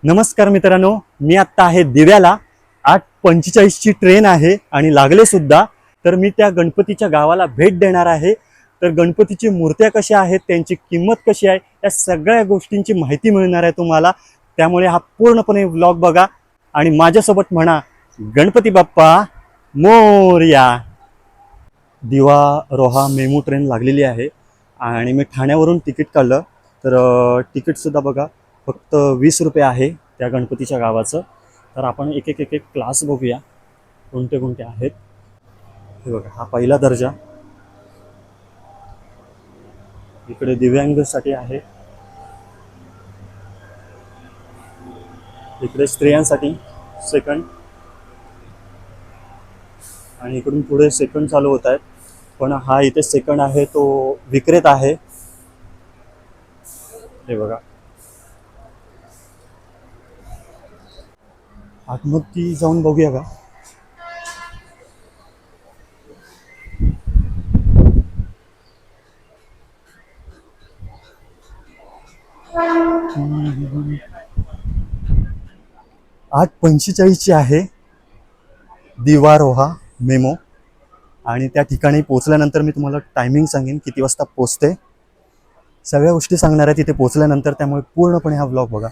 नमस्कार मित्रांनो, मी आत्ता आहे दिव्याला. 8:45ची ट्रेन आहे आणि लागले सुद्धा. तर मी त्या गणपतीच्या गावाला भेट देणार आहे. तर गणपतीची मूर्त्या कशा आहेत, त्यांची किंमत कशी आहे, या सगळ्या गोष्टींची माहिती मिळणार आहे तुम्हाला. त्यामुळे हा पूर्णपणे व्लॉग बघा आणि माझ्यासोबत म्हणा, गणपती बाप्पा मोरया. दिवा रोहा मेमू ट्रेन लागलेली आहे आणि मी ठाण्यावरून तिकीट काढलं. तर तिकीटसुद्धा बघा, फक्त 20 रुपये आहे त्या गणपतीच्या गावाचं. तर आपण एक एक एक एक क्लास बघूया कोणते कोणते आहेत. हे बघा, हा पहिला दर्जा इकडे दिव्यांगसाठी आहे, इकडे स्त्रियांसाठी सेकंड, आणि इकडून पुढे सेकंड चालू होत आहेत. पण हा इथे सेकंड आहे तो विक्रेता आहे. हे बघा, आतमध्ये जाऊन बघूया का. आठ 45ची आहे दिवा रोहा मेमो. आणि त्या ठिकाणी पोचल्यानंतर मी तुम्हाला टायमिंग सांगेन किती वाजता पोचते. सगळ्या गोष्टी सांगणार आहे तिथे पोचल्यानंतर, त्यामुळे पूर्णपणे हा व्लॉग बघा.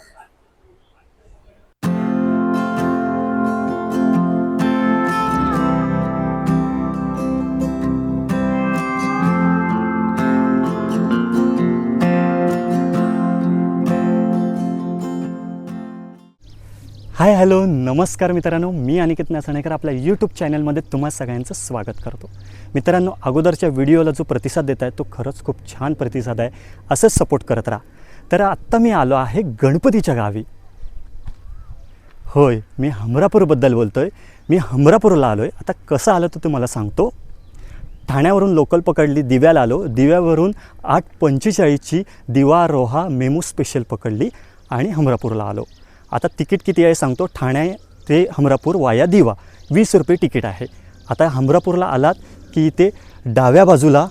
हाय हॅलो नमस्कार मित्रांनो, मी अनिकेत नासणेकर आपल्या यूट्यूब चॅनलमध्ये तुम्हा सगळ्यांचं स्वागत करतो. मित्रांनो, अगोदरच्या व्हिडिओला जो प्रतिसाद देत आहे तो खरंच खूप छान प्रतिसाद आहे. असंच सपोर्ट करत राहा. तर आत्ता मी आलो आहे गणपतीच्या गावी. होय, मी हमरापूरबद्दल बोलतो आहे. मी हमरापूरला आलो आहे. आता कसं आलं तर तुम्हाला सांगतो. ठाण्यावरून लोकल पकडली, दिव्याला आलो. दिव्यावरून 8:45ची दिवा रोहा मेमू स्पेशल पकडली आणि हमरापूरला आलो. आता तिकीट किती आहे सांगतो. ठाणे ते हमरापूर वाया दिवा 20 रुपये तिकीट आहे. आता हमरापूरला आलात की इथे डाव्या बाजूला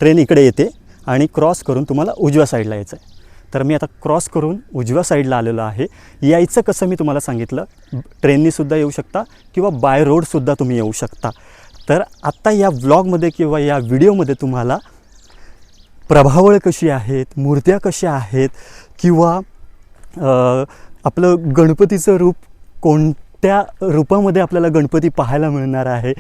ट्रेन इकडे येते आणि क्रॉस करून तुम्हाला उजव्या साईडला यायचं आहे. तर मी आता क्रॉस करून उजव्या साईडला आलेलो आहे. यायचं कसं मी तुम्हाला सांगितलं, ट्रेननीसुद्धा येऊ शकता किंवा बाय रोडसुद्धा तुम्ही येऊ शकता. तर आत्ता या व्लॉगमध्ये किंवा या व्हिडिओमध्ये तुम्हाला प्रभावळ कशी आहेत, मूर्त्या कशा आहेत, किंवा आपलं गणपतीचं रूप कोणत्या रूपामध्ये आपल्याला गणपती पाहायला मिळणार आहे,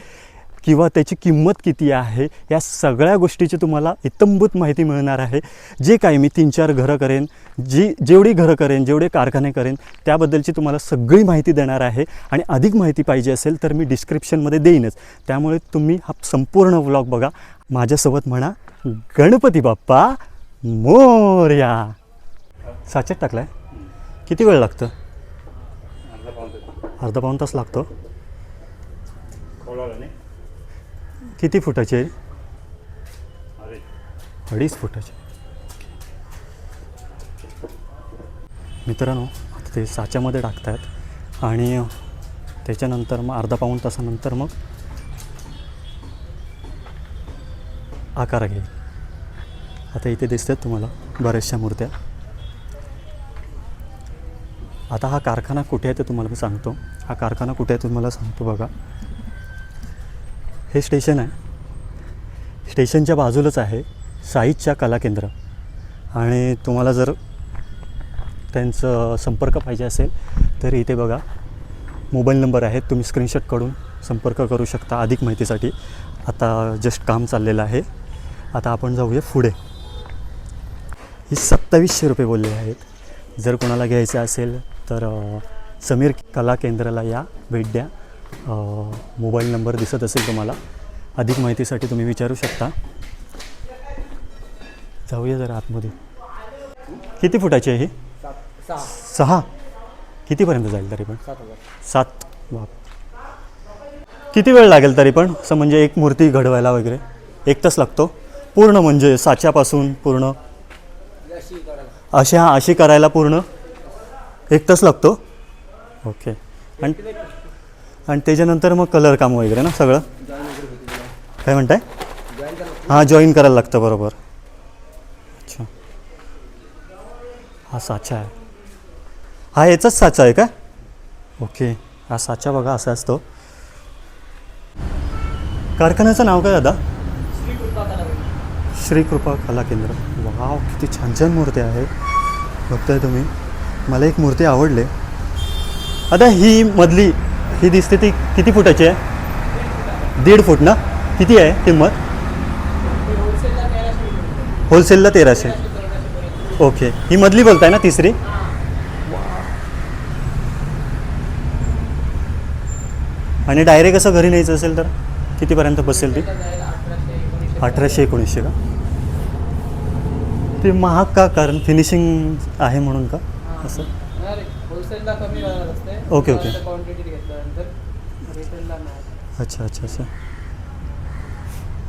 किंवा त्याची किंमत किती आहे, या सगळ्या गोष्टीची तुम्हाला इत्थंभूत माहिती मिळणार आहे. जे काही मी 3-4 घरं करेन, जेवढी घरं करेन, जेवढे कारखाने करेन, त्याबद्दलची तुम्हाला सगळी माहिती देणार आहे. आणि अधिक माहिती पाहिजे असेल तर मी डिस्क्रिप्शनमध्ये देईनच. त्यामुळे तुम्ही हा संपूर्ण व्लॉग बघा. माझ्यासोबत म्हणा, गणपती बाप्पा मोरया. साचेत टाकलाय. किती वेळ लागतं? अर्धा पाऊण तास लागतो. किती फुटाचे आहे? 2.5 फुटाचे. मित्रांनो, आता ते साच्यामध्ये टाकतात आणि त्याच्यानंतर मग अर्धा पाऊण तासानंतर मग आकार घेईल. आता इथे दिसतात तुम्हाला बऱ्याचशा मूर्त्या. आता हा कारखाना कुठे आहे ते तुम्हाला मी सांगतो. हा कारखाना कुठे आहे तुम्हाला सांगतो बघा. हे स्टेशन आहे. स्टेशनच्या बाजूलाच आहे साईजच्या कला केंद्र. आणि तुम्हाला जर त्यांचं संपर्क पाहिजे असेल तर इथे बघा मोबाईल नंबर आहे. तुम्ही स्क्रीनशॉट काढून संपर्क करू शकता अधिक माहितीसाठी. आता जस्ट काम चाललेलं आहे. आता आपण जाऊया पुढे. ही 2700 रुपये बोलले आहेत. जर कोणाला घ्यायचं असेल तर समीर कला केंद्राला या, भेट द्या. मोबाईल नंबर दिसत असेल तुम्हाला. अधिक माहितीसाठी तुम्ही विचारू शकता. जाऊया जरा आतमध्ये. किती फुटाची आहे ही? 6. कितीपर्यंत जाईल तरी पण? 7. किती वेळ लागेल तरी पण असं, म्हणजे एक मूर्ती घडवायला वगैरे? 1 तास लागतो पूर्ण, म्हणजे साच्यापासून पूर्ण अशी करायला पूर्ण 1 तास लागतो. ओके. आणि त्याच्यानंतर मग कलर काम वगैरे ना सगळं? काय म्हणताय? हां, जॉईन करायला लागतं. बरोबर. अच्छा, हा साचा आहे. हा याचाच साचा आहे का? ओके, हा साचा बघा असा असतो. कारखान्याचं नाव काय दादा? श्री कृपा कला केंद्र. वाव, किती छान छान मूर्ती आहेत बघताय तुम्ही. मला एक मूर्ती आवडली. आता ही मधली ही दिसते ती किती फुटाची आहे? 1.5 फूट ना? किती आहे किंमत? होलसेलला 1300. ओके, ही मधली बोलताय ना, तिसरी? आणि डायरेक्ट असं घरी न्यायचं असेल तर कितीपर्यंत बसेल ती? 1800-1900 का? ते महाग का? कारण फिनिशिंग आहे म्हणून का असं? होलसेलला कमी असते. Okay okay. क्वांटिटी घेतल्यानंतर रिटेलला नाही. अच्छा अच्छा अच्छा.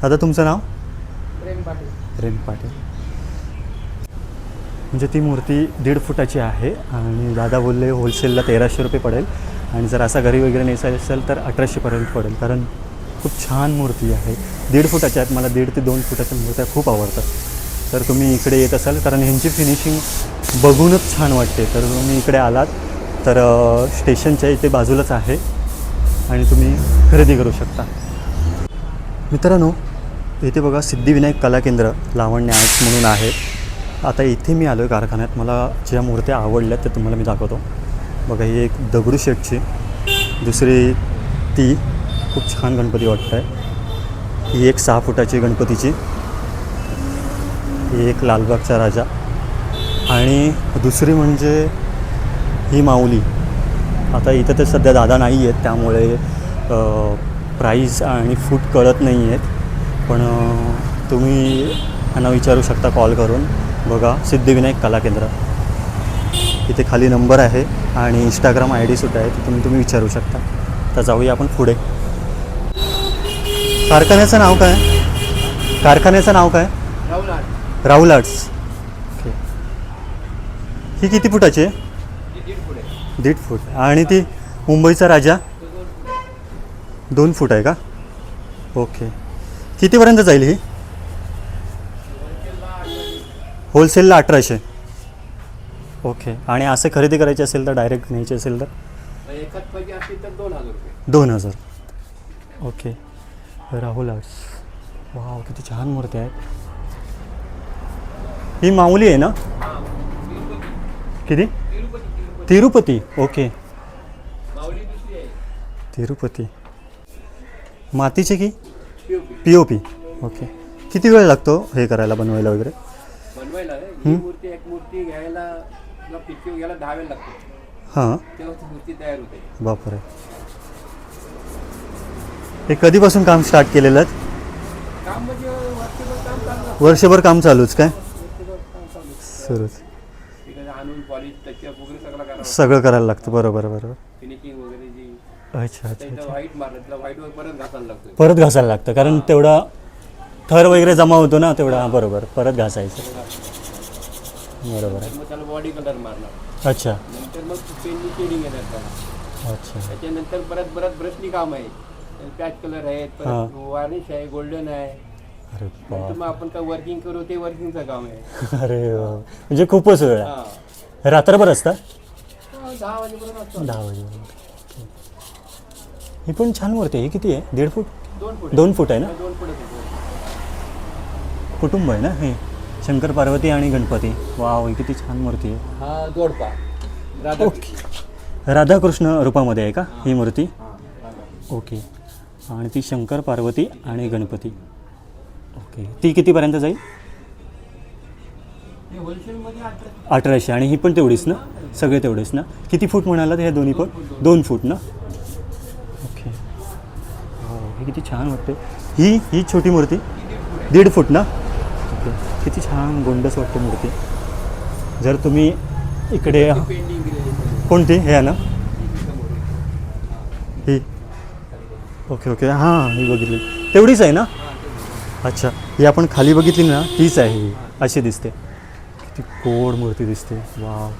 आता तुमचं नाव? प्रेम पाटील. प्रेम पाटील. म्हणजे ती मूर्ती 1.5 फुटाची आहे आणि दादा बोलले होलसेलला 1300 रुपये पडेल आणि जर असा घरी वगैरे न्यायचा असेल तर 1800पर्यंत पडेल. कारण खूप छान मूर्ती आहे. 1.5 फुटाच्या आहेत. मला 1.5 ते 2 फुटाच्या मूर्त्या खूप आवडतात. तर तुम्ही इकडे येत असाल कारण ह्यांची फिनिशिंग बघूनच छान वाटते. तर तुम्ही इकडे आलात तर स्टेशनच्या इथे बाजूलाच आहे आणि तुम्ही खरेदी करू शकता. मित्रांनो, इथे बघा सिद्धिविनायक कला केंद्र लावण्य आर्ट्स म्हणून आहे. आता इथे मी आलो आहे कारखान्यात. मला ज्या मूर्त्या आवडल्यात त्या तुम्हाला मी दाखवतो. बघा, ही एक दगडूशेठची, दुसरी ती खूप छान गणपती वाटत आहे. ही एक 6 फुटाची गणपतीची, ही एक लालबागचा राजा आणि दुसरी म्हणजे ही माऊली. आता इथं तर सध्या दादा नाही आहेत त्यामुळे प्राईस आणि फूट कळत नाही आहेत. पण तुम्ही यांना विचारू शकता कॉल करून. बघा, सिद्धिविनायक कला केंद्र. इथे खाली नंबर आहे आणि इंस्टाग्राम ID सुद्धा आहे, तिथून तुम्ही विचारू शकता. तर जाऊया आपण पुढे. कारखान्याचं नाव काय? कारखान्याचं नाव काय? राहुल आर्ट्स. ओके. ही किती फुटाची आहे? 1.5 फूट. आणि ती मुंबईचा राजा 2 फूट आहे का? ओके. कितीपर्यंत जाईल ही? होलसेलला 1800. ओके. आणि असं खरेदी करायची असेल तर डायरेक्ट न्यायची असेल तर एकच पाहिजे असेल तर 2000 रुपये. 2000. ओके. राहुल आर्ट्स. वाव, किती छान मूर्ती आहेत. ही माऊली आहे ना? किती? तिरुपती. ओके. तिरुपती. मातीचे की POP? ओके. किती वेळ लागतो हे करायला, बनवायला वगैरे? बनवायला ही मूर्ती, एक मूर्ती घ्यायला किंवा पिशवी घ्यायला 10 वेळ लागतो. हां. तेव्हा ती मूर्ती तयार होते. बापरे. हे कधीपासून काम स्टार्ट केलेलं? काम म्हणजे वर्षभर काम चालू. वर्षभर काम चालूच काय? वर्षभर काम चालू. सुरूच. तिकडे आणून पॉलिश, टचअप वगैरे सगळं करावं. सगळं करायला लागतं. बरोबर बरोबर. फिनिशिंग वगैरे जी. अच्छा अच्छा त्याचं अच्छा. व्हाईट मारलं, त्याला व्हाईटवर परत घासायला लागतं. परत घासायला लागतं कारण तेवढा थर वगैरे जमा होतो ना तेवढा. बरोबर, परत घासायचं. बरोबर आहे. मग त्याला बॉडी कलर मारणार. अच्छा नंतर मग पेननी शेडिंग येणार त्याला. अच्छा. त्याच्यानंतर परत परत ब्रशनी काम आहे. पॅच कलर आहे, परत वार्निश आहे, गोल्डन आहे. अरे नंतर बाप. मग आपण काय वर्किंग करू ते वर्किंगचं काम आहे. अरे वा. म्हणजे खूपच वेळ आहे. हां. रात्रभर असतात? 10 वाजेपर्यंत असतो. 10 वाजेपर्यंत. ही पण छान मूर्ती आहे. ही किती आहे? 1.5 फूट? 2 फूट. 2 फूट आहे ना? 2 फूट आहे. कुटुंब आहे ना हे? शंकर पार्वती आणि गणपती. वाव, ही किती छान मूर्ती आहे. हा जोडपा राधा. ओके. राधाकृष्ण रूपामध्ये आहे का ही मूर्ती? हां. ओके. आणि ती शंकर पार्वती आणि गणपती. ओके. ती कितीपर्यंत जाईल? हे होलसेलमध्ये 1800. आणि ही पण तेवढीच ना? सगळे तेवढेच ना? किती फूट म्हणाला हे दोन्ही पण? 2 फूट ना? ओके. हो, ही किती छान वाटते. ही छोटी मूर्ती 1.5 फूट ना? ओके. किती छान गोंडस वाटते मूर्ती. जर तुम्ही इकडे पेंडिंग कोणती हे आहे ना? ही. Okay okay. हां, ही बघितली. तेवढीच आहे ना? अच्छा. ही आपण खाली बघितली ना तीच आहे ही. अशी दिसते. किती गोड मूर्ती दिसते. वाव.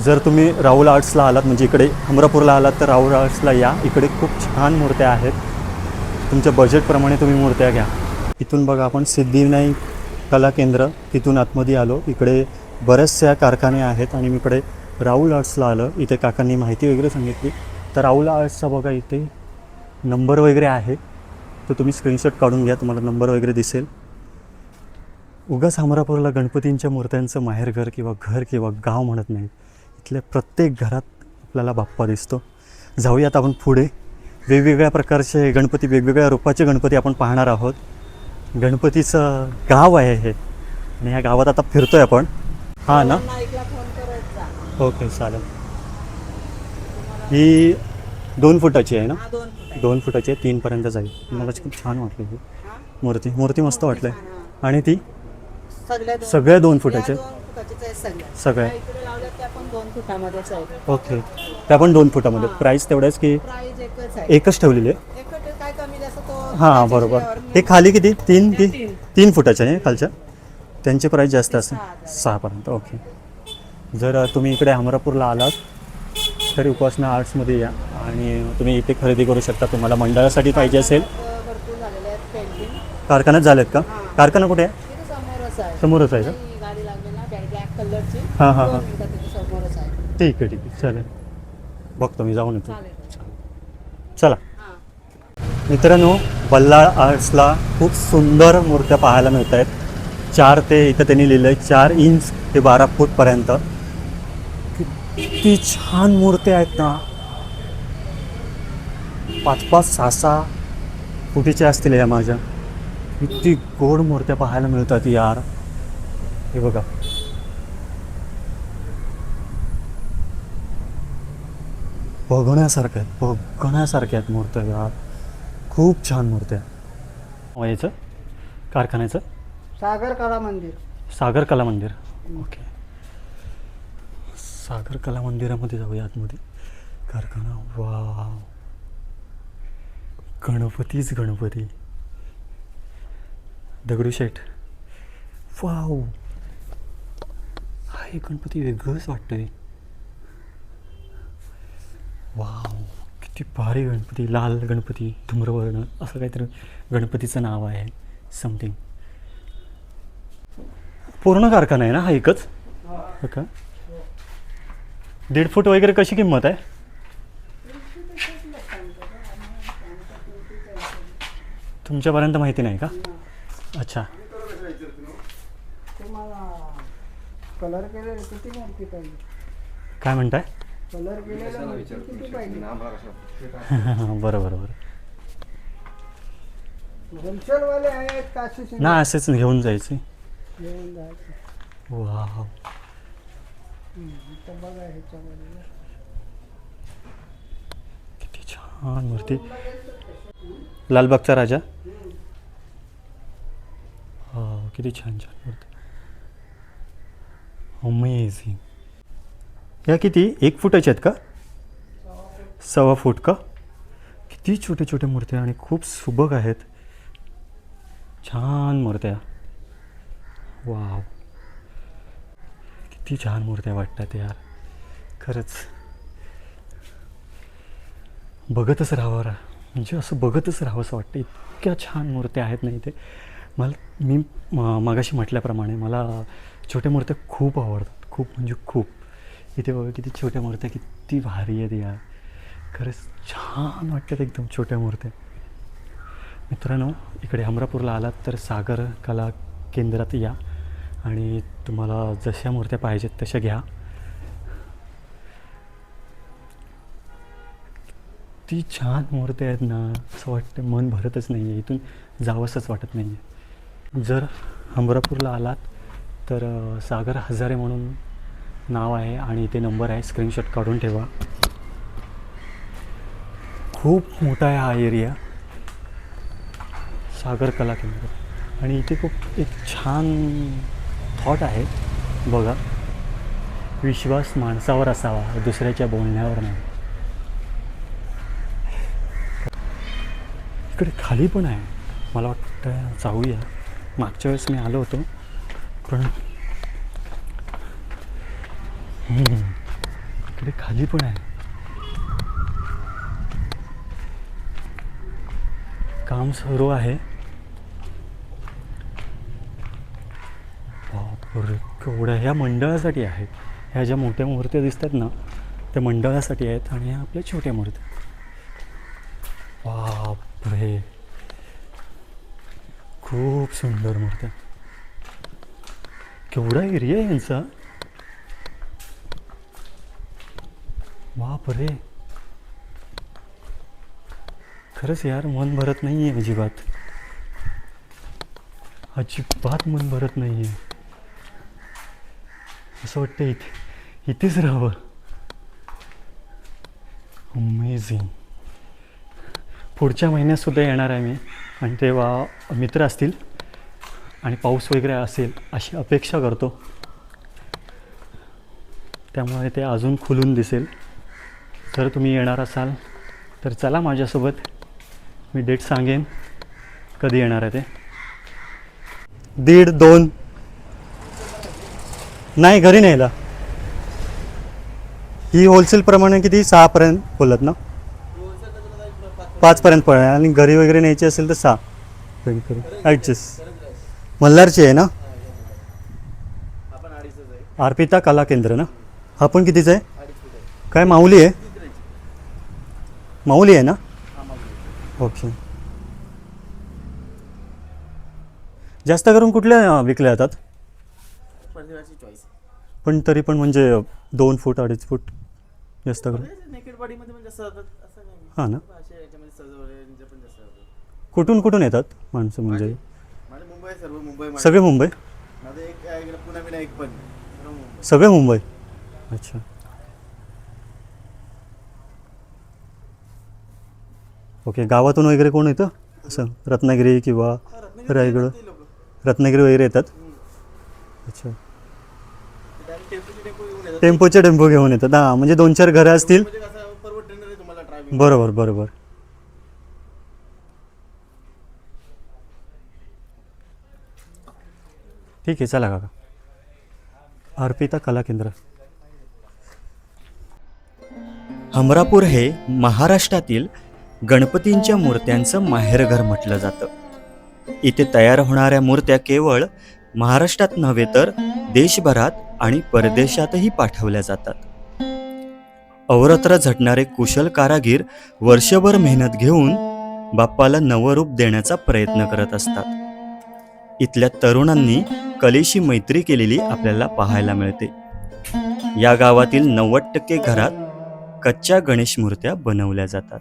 जर तुम्ही राहुल आर्ट्सला आलात म्हणजे इकडे अमरापूरला आलात तर राहुल आर्ट्सला या. इकडे खूप छान मूर्त्या आहेत. तुमच्या बजेटप्रमाणे तुम्ही मूर्त्या घ्या. इथून बघा आपण सिद्धिविनायक कला केंद्र तिथून आतमध्ये आलो. इकडे बरेचशा कारखाने आहेत आणि मी इकडे राहुल आर्ट्सला आलं. इथे काकांनी माहिती वगैरे सांगितली. तर राहुल आर्ट्सचा बघा इथे नंबर वगैरे आहे, तर तुम्ही स्क्रीनशॉट काढून घ्या, तुम्हाला नंबर वगैरे दिसेल. उगाच हमरापूरला गणपतींच्या मूर्त्यांचं माहेरघर किंवा घर किंवा गाव म्हणत नाही. इथल्या प्रत्येक घरात आपल्याला बाप्पा दिसतो. जाऊयात आपण पुढे. वेगवेगळ्या प्रकारचे गणपती, वेगवेगळ्या रूपाचे गणपती आपण पाहणार आहोत. गणपतीचं गाव आहे हे आणि ह्या गावात आता फिरतोय आपण. हां ना, ओके चालेल. ही 2 फुटाची आहे ना? 2 फुटाची आहे, 3पर्यंत जाईल. मला खूप छान वाटली ही मूर्ती मस्त वाटली. आणि ती सगळ्या 2 फुटाच्या सगळ्या ओके. त्या पण 2 फुटामध्ये प्राईस तेवढ्याच की एकच ठेवलेली आहे? हां बरोबर. हे खाली किती 3 फुटाचे आहे खालच्या, त्यांची प्राईस जास्त असेल 6पर्यंत. ओके. जर तुम्ही इकडे हमरापूरला आलात तर उपासना आर्ट्समध्ये या आणि तुम्ही इथे खरेदी करू शकता. तुम्हाला मंडळासाठी पाहिजे असेल. कारखान्यात झालेत का? कारखाना कुठे आहे? समोरच आहे का? हां हां हां, ठीक आहे चालेल. बघतो मी, जाऊन येतो. चला मित्रांनो, बल्लाळ आर्ट्सला खूप सुंदर मूर्त्या पाहायला मिळत आहेत. 4 ते इथं त्यांनी लिहिलं आहे 4 इंच ते 12 फूटपर्यंत. किती छान मूर्त्या आहेत ना. 5-5, 6-6 फुटीच्या असतील या माझ्या. किती गोड मूर्त्या पाहायला मिळतात यार. हे बघा, बघण्यासारख्या आहेत मूर्त्या यार. खूप छान मूर्त्या. याचं कारखान्याचं सागर कला मंदिर. सागर कला मंदिर. ओके, सागर कला मंदिरामध्ये जाऊया आतमध्ये. कारखाना. वा, गणपतीच गणपती. दगडूशेठ. वाव, हा एक गणपती वेगळंच वाटतंय. वाव, किती भारी गणपती. लाल गणपती, धूम्रवर्ण असं काहीतरी गणपतीचं नाव आहे. समथिंग. पूर्ण कारखाना आहे ना हा एकच? हो का? 1.5 फूट वगैरे कशी किंमत आहे? तुमच्यापर्यंत माहिती नाही का? अच्छा. कलर केलेलं किती मूर्ती पाहिजे? काय म्हणताय? कलर केलेलं मूर्ती किती पाहिजे? बरोबर. होलसेलवाले आहेत का असे ना असेच घेऊन जायचे. घेऊन जायचं? वाव, इथं बघा ह्याच्यामध्ये किती छान मूर्ती. लालबागचा राजा. हो, किती छान मूर्ती. अमेझिंग. या किती 1 फुटाच्या आहेत का? 1.25 फूट का? किती छोटे छोटे मूर्त्या आणि खूप सुबक आहेत. छान मूर्त्या. वाव, किती छान मूर्त्या वाटतात यार. खरंच बघतच राहावं, म्हणजे असं बघतच राहावं असं वाटतं. इतक्या छान मूर्त्या आहेत ना इथे. मी मगाशी म्हटल्याप्रमाणे मला छोट्या मूर्त्या खूप आवडतात. खूप म्हणजे खूप. इथे बघा किती छोट्या मूर्त्या, किती भारी आहेत यार. खरंच छान वाटतात एकदम छोट्या मूर्त्या. मित्रांनो, इकडे हमरापूरला आलात तर सागर कला केंद्रात या आणि तुम्हाला जशा मूर्त्या पाहिजेत तशा घ्या. ती छान मूर्त्या आहेत ना, असं वाटतं मन भरतच नाही आहे, इथून जावंसंच वाटत नाही आहे. जर हमरापूरला आलात तर सागर हजारे म्हणून नाव आहे आणि इथे नंबर आहे, स्क्रीनशॉट काढून ठेवा. खूप मोठा आहे हा एरिया, सागर कला केंद्र. आणि इथे खूप एक छान थॉट आहे बघा, विश्वास माणसावर असावा, दुसऱ्याच्या बोलण्यावर नाही. इकडे खाली पण आहे, मला वाटतं जाऊया. मागच्या वेळेस मी आलो होतो पण इकडे खाली पण आहे. काम सुरू आहे. बापरे, केवढ्या ह्या मंडळासाठी आहेत. ह्या ज्या मोठ्या मूर्त्या दिसतात ना त्या मंडळासाठी आहेत आणि ह्या आपल्या छोट्या मूर्त्या. बापरे, खूप सुंदर मूर्त्या. केवढा एरिया आहे यांचा. बापरे, खरंच यार मन भरत नाही आहे अजिबात. अजिबात मन भरत नाही आहे. असं वाटतं इथेच राहावं. अमेझिंग. पुढच्या महिन्यातसुद्धा येणार आहे मी आणि तेव्हा मित्र असतील आणि पाऊस वगैरे असेल अशी अपेक्षा करतो. त्यामुळे ते अजून खुलून दिसेल. जर तुम्ही येणार असाल तर चला माझ्यासोबत. मी डेट सांगेन कधी येणार आहे ते. 1.5-2 नाही, घरी न्यायला. ही होलसेलप्रमाणे किती 6पर्यंत बोलत ना. 5पर्यंत पडेल आणि घरी वगैरे न्यायची असेल तर 6 करू ॲडजस्ट. मल्हारची आहे ना. अर्पिता कला केंद्र ना. हा पण कितीचा आहे. काय माऊली आहे. माऊली आहे ना. ओके. जास्त करून कुठल्या विकल्या जातात. पण तरी पण म्हणजे 2 फूट 2.5 फूट जास्त करून. हां ना. कुठून कुठून येतात माणसं म्हणजे. सगळे मुंबई. सगळे मुंबई. अच्छा. ओके. गावातून वगैरे कोण येतं असं. रत्नागिरी किंवा रायगड. रत्नागिरी वगैरे येतात. अच्छा. टेम्पोचे टेम्पो घेऊन येतात. हां म्हणजे 2-4 घरं असतील. बरोबर बरोबर. ठीक आहे चला काका. अर्पिता कला केंद्र. हमरापूर हे महाराष्ट्रातील गणपतींच्या मूर्त्यांचं माहेरघर म्हटलं जातं. इथे तयार होणाऱ्या मूर्त्या केवळ महाराष्ट्रात नव्हे तर देशभरात आणि परदेशातही पाठवल्या जातात. अवरत्र झटणारे कुशल कारागीर वर्षभर मेहनत घेऊन बाप्पाला नवं रूप देण्याचा प्रयत्न करत असतात. इथल्या तरुणांनी कलेशी मैत्री केलेली आपल्याला पाहायला मिळते. या गावातील 90% घरात कच्च्या गणेश मूर्त्या बनवल्या जातात.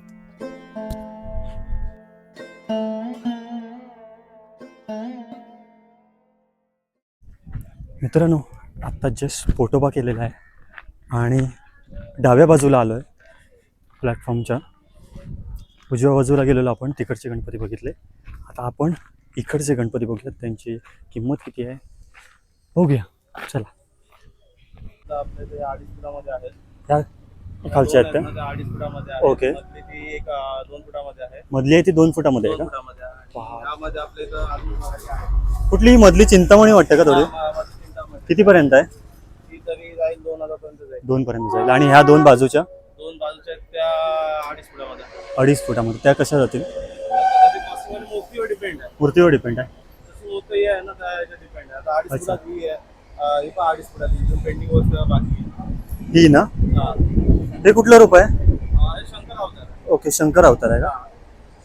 मित्रांनो, आत्ता जस्ट फोटोबा केलेला आहे आणि डाव्या बाजूला आलो आहे. प्लॅटफॉर्मच्या उजव्या बाजूला गेलेलो आपण. तिकडचे गणपती बघितले. आता आपण इकडचे गणपती बघूयात. त्यांची किंमत किती आहे बघूया. चला. आपले ते 2.5 फुटामध्ये आहेत. त्या खालच्या आहेत त्या. 2.5 फुटामध्ये आहे. ओके. मधली ती एक 2 फुटामध्ये आहे. मधली आहे ती 2 फुटामध्ये 2 आहे का. फुटामध्ये आहे. पहा. त्यामध्ये आपले इथं अजून आहे. कुठली मधली चिंतामणी वाटते का थोडी. मधली चिंतामणी. कितीपर्यंत आहे. ती तरी जाईल 2000 पर्यंत जाईल. 2 पर्यंत जाईल. आणि ह्या 2 बाजूच्या 2 बाजूच्या आहेत त्या 2.5 फुटामध्ये आहे. 2.5 फुटामध्ये त्या कशा जातील. त्याची कॉस्टवर मूर्तीवर डिपेंड आहे. मूर्तीवर डिपेंड आहे. जसं मूर्ती आहे ना त्याच्या डिपेंड आहे. आता 2.5 अच्छा. फुटात ही आहे. ही पण 2.5 फुटाची. इथून पेंटिंग वस्तू बाकी आहे. ही ना. हा. हे कुठलं रूप आहे. हे शंकर अवतार आहे. ओके. शंकर अवतार आहे का.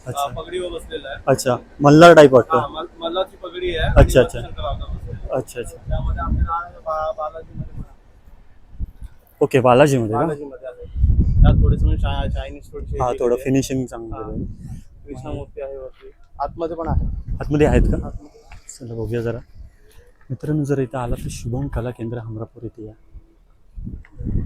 अच्छा. पगडीवर बसलेला आहे. अच्छा. मल्हार टाईप वाटतं. मल्हारची पगडी आहे. अच्छा, अच्छा. शंकर अवतार बसलेला आहे. अच्छा अच्छा. त्यामध्ये आपल्याला बालाजीमध्ये पण आहे. ओके. बालाजीमध्ये का. बालाजीमध्ये आहे. त्यात थोडीशी चायनीज थोडीशी हां थोडं आहे. फिनिशिंग चांगलं आहे. कृष्ण मूर्ती आहे वरती. आतमध्ये पण आहे. आतमध्ये आहेत का. चला बघूया जरा. मित्रांनो, जर इथं आला तर शुभम कला केंद्र हमरापूर इथे या.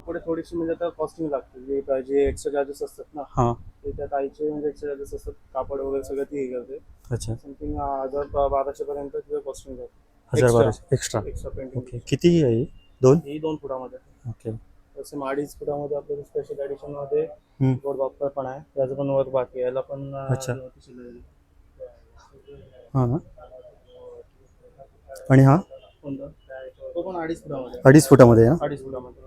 पुढे थोडीशी म्हणजे आता कॉस्टिंग लागते. जे एक्स्ट्रा चार्जेस असतात ना हां. ते त्या ताईचे म्हणजे एक्स्ट्रा चार्जेस असतात. कापड वगैरे सगळं ती हे करते. अच्छा. समथिंग 1000-1200 पर्यंत तिथे कॉस्टिंग जाते. 1000-1200 एक्स्ट्रा. Extra painting. ओके. किती आहे. 2. ही 2 फुटामध्ये आहे. ओके. तसे 2.5 फुटामध्ये आपल्याला स्पेशल एडिशन मध्ये हम्म. गोड बाप्पा पण आहे. त्याचं पण वर्क बाकी आहे. याला पण अच्छा. हां ना. आणि हा कोणता तो पण 2.5 फुटामध्ये. 2.5 फुटामध्ये आहे ना. 2.5 फुटामध्ये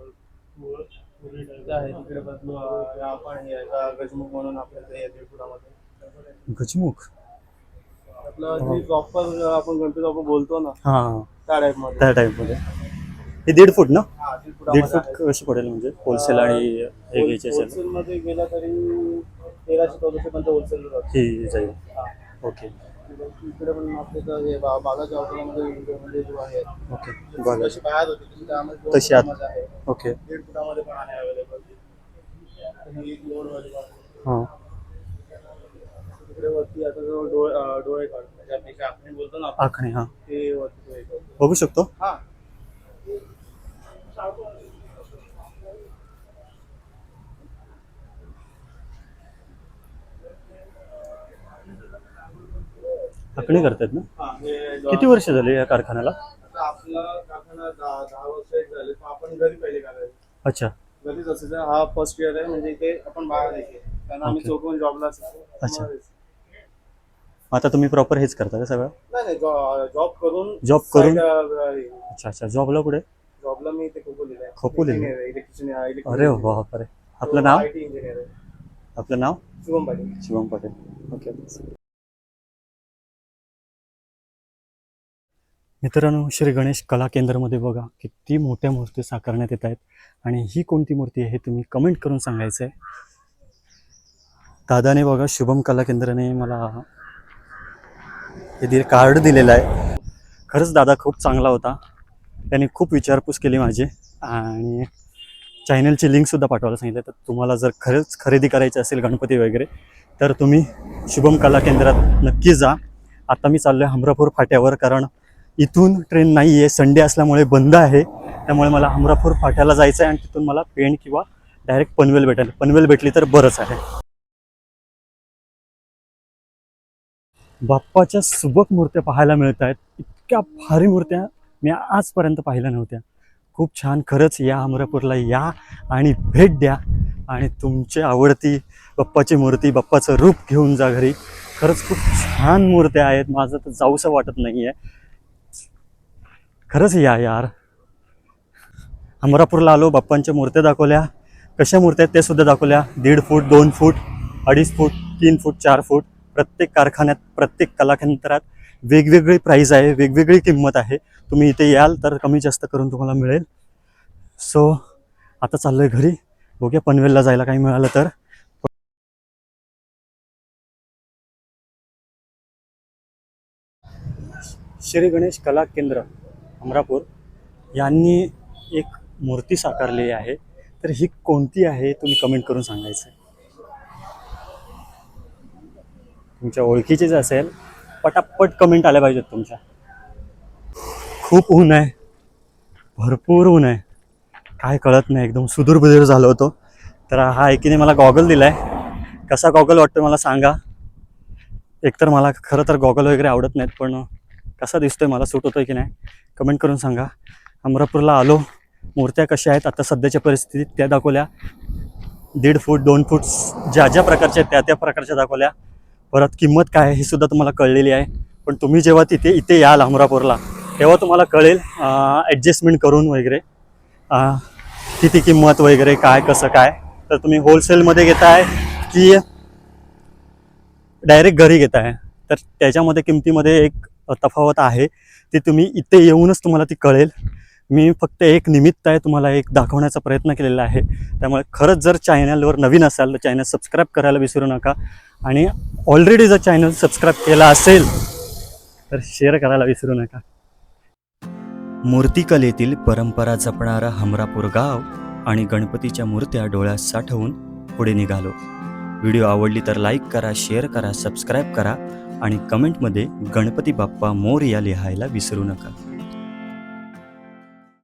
आहे. तिकडे बदलू आपण हे गजमुख म्हणून आपल्याला 1.5 फुटामध्ये गजमुख. आपलं जे प्रॉपर आपण गणपती बाप्पा बोलतो ना हां त्या टाईपमध्ये. त्या टाईपमध्ये. हे 1.5 फूट ना? हा, 1.5 1.5 फुटामध्ये फूट आहे. कशी पडेल म्हणजे होलसेल आणि हे घ्यायचे असेल होलसेलमध्ये गेला तरी 1300-1400 पर्यंत होलसेल जातं. ही जाईल. हा. ओके इकडे पण आपल्या हे बागाच्या हॉटेलमध्ये जो आहे ओके बघा जशी बाहेर होती तशी त्यामध्ये 2 तशी आत. फुटामध्ये आहे. ओके 1.5 फुटामध्ये पण आहे अवेलेबल. ही एक लोडवाली बाग. हां तिकडे वरती आता जो डोळे काढतो म्हणजे आपण जे आखणी बोलतो ना आपण, आखणी हां ते वरती डोळे काढतो. बघू शकतो. हा. आखणी करतात ना? हा, हे किती वर्ष झाले या कारखान्याला? आता आपला कारखाना 10 वर्ष झाले, पण आपण घरी पहिले करायचो. अच्छा घरीच असायचं. हा फर्स्ट इयर आहे, म्हणजे इथे आपण बाहेर यायचे कारण आम्ही Okay. चौकून जॉबला असायचो. अच्छा. आता तुम्ही प्रॉपर हेच करता का सगळं? नाही जॉब करून Job करून? side, अच्छा अच्छा जॉबला कुठे? जॉबला मी इथे खोपोलीला आहे. खोपोलीला? इलेक्ट्रिशियन. अरे बापरे. आपलं नाव? IT इंजिनियर आहे. आपलं नाव? शुभम पाटील. शिवम पटेल. ओके मित्रांनो, श्री गणेश कला केंद्रामध्ये बघा किती मोठ्या मूर्ती साकारण्यात येत आहेत आणि ही कोणती मूर्ती आहे हे तुम्ही कमेंट करून सांगायचं आहे. दादाने बघा शुभम कला केंद्राने मला हे कार्ड दिलेलं आहे. खरंच दादा खूप चांगला होता. त्यांनी खूप विचारपूस केली माझी आणि चॅनलची लिंकसुद्धा पाठवायला सांगितलं. तर तुम्हाला जर खरंच खरेदी करायची असेल गणपती वगैरे तर तुम्ही शुभम कला केंद्रात नक्की जा. आता मी चाललो आहे हमरापूर फाट्यावर, कारण इथून ट्रेन नाही आहे, संडे असल्यामुळे बंद आहे. त्यामुळे मला हमरापूर फाट्याला जायचं आहे आणि तिथून मला पेण किंवा डायरेक्ट पनवेल भेटेल. पनवेल भेटली तर बरंच आहे. बाप्पाच्या सुबक मूर्त्या पाहायला मिळत आहेत. इतक्या भारी मूर्त्या मी आजपर्यंत पाहिल्या नव्हत्या. खूप छान. खरंच या हमरापूरला या आणि भेट द्या आणि तुमची आवडती बाप्पाची मूर्ती, बाप्पाचं रूप घेऊन जा घरी. खरंच खूप छान मूर्त्या आहेत. माझं तर जाऊसं वाटत नाही आहे. खरंच या यार. हमरापूरला आलो, बाप्पांच्या मूर्त्या दाखवल्या, कशा मूर्त्या आहेत ते सुद्धा दाखवल्या. 1.5 फूट, 2 फूट, 2.5 फूट, 3 फूट, 4 फूट. प्रत्येक कारखान्यात, प्रत्येक कला केंद्रात वेगवेगळी प्राईज आहे, वेगवेगळी किंमत आहे. तुम्ही इथे याल तर कमी जास्त करून तुम्हाला मिळेल. सो आता चाललो आहे घरी. बघूया पनवेलला जायला काही मिळालं तर. श्री गणेश कला केंद्र हमरापूर यांनी एक मूर्ती साकारली आहे. तर ही कोणती आहे तुम्ही कमेंट करून सांगायचं. तुमच्या ओळखीचीच असेल, पटापट कमेंट आल्या पाहिजेत तुमच्या. खूप ऊन आहे, भरपूर ऊन आहे, काय कळत नाही. एकदम सुदूरबुदूर झालो होतो. तर हा एकीने मला गॉगल दिला आहे. कसा गॉगल वाटतो मला सांगा. एकतर मला खरं तर गॉगल वगैरे आवडत नाहीत, पण कसा दिसतोय, मला सूट होतोय की नाही कमेंट करून सांगा. हमरापूरला आलो, मूर्त्या कशा आहेत आता सध्याच्या परिस्थितीत त्या दाखवल्या. 1.5 फूट, 2 फूट, ज्या ज्या प्रकारच्या त्या त्या प्रकारच्या दाखवल्या. परत किंमत काय आहे ही सुद्धा तुम्हाला कळलेली आहे. पण तुम्ही जेव्हा इथे याल हमरापूरला तेव्हा तुम्हाला कळेल ॲडजस्टमेंट करून वगैरे किती किंमत वगैरे काय कसं काय. तर तुम्ही होलसेलमध्ये घेताय की डायरेक्ट घरी घेताय तर त्याच्यामध्ये किमतीमध्ये एक तफावत आहे. ती तुम्ही इथे येऊनच तुम्हाला ती कळेल. मी फक्त एक निमित्त आहे तुम्हाला एक दाखवण्याचा प्रयत्न केलेला आहे. त्यामुळे खरंच जर चॅनलवर नवीन असाल तर चॅनल सबस्क्राईब करायला विसरू नका. आणि ऑलरेडी जर चॅनल सबस्क्राईब केला असेल तर शेअर करायला विसरू नका. मूर्तिकलेतील परंपरा जपणारं हमरापूर गाव आणि गणपतीच्या मूर्त्या डोळ्यात साठवून पुढे निघालो. व्हिडिओ आवडली तर लाईक करा, शेअर करा, सबस्क्राईब करा आणि कमेंटमध्ये गणपती बाप्पा मोरया लिहायला विसरू नका.